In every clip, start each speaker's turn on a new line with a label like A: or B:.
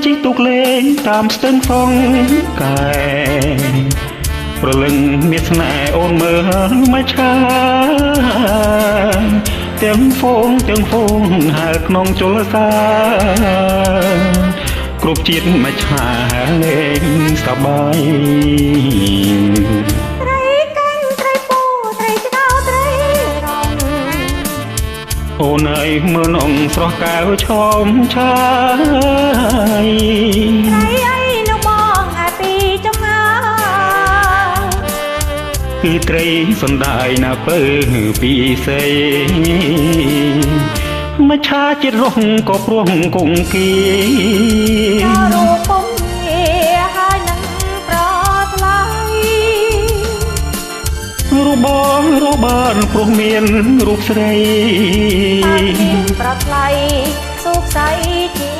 A: ជីកទូកលេងតាមស្ទឹងសងកែប្រលឹងមានស្នេហ៍អូនមើលមកឆាទាំងហ្វូងហើក្នុងជលសាគ្រប់ជាតិមកឆាលេងសប្បាយ
B: ត្រីកាំងត្រីពូត្រីឆ្កោត្រីរង
A: អូនអើយមើលនំស្រស់កែវឆោមឆាយ
B: ត្រីអីនៅបងអាពីចំងា
A: គឺត្រីសណ្ដាយណាពើពីសេមកឆាចិត្តរស់ក៏ព្រោះគង្គា
B: រូបពុំហើយនឹងប្រថ្លៃ
A: រូបបានព្រោះមានរូបស្រី
B: ប្រថ្លៃសុខស័យជា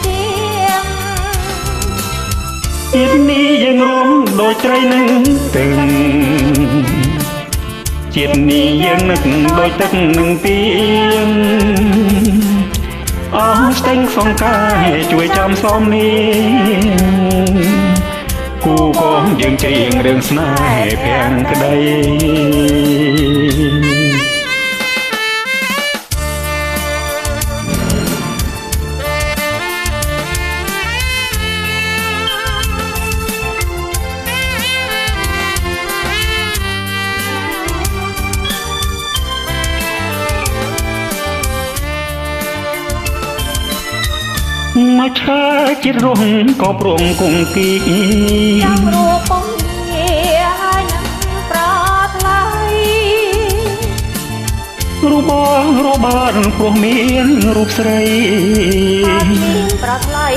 A: ជាតិនេះយើងរំដូចត្រីនឹងទឹកជាតិនេះយើងនឹកដូចទឹកនឹងទៀងអស់ស្ទឹងសង្កាយជួយចាំសមនេះគូកងយើងច្រៀងរឿងស្នេហ៍ភាំងក្តីមកឆាចិត្តរស់ក៏ព្រមគង្គា
B: ចាំរូបពុំហើយនឹងប្រថ្លៃ
A: រូបបានព្រោះមានរូបស្រី
B: ប្រថ្លៃ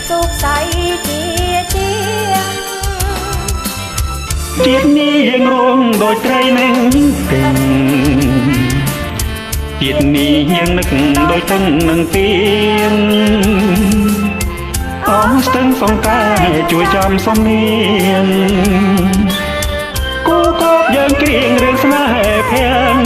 B: សុខស័យ
A: ជាតិនេះយើងរងដូចត្រីនឹងទឹកជាតិនេះយើងនឹកដូចទឹកនឹងទៀងអស់ស្ទឹងសង្កាយជួយចាំសំនៀងគូកបយើងគ្រៀងរឿងស្នេហ៍ភាំង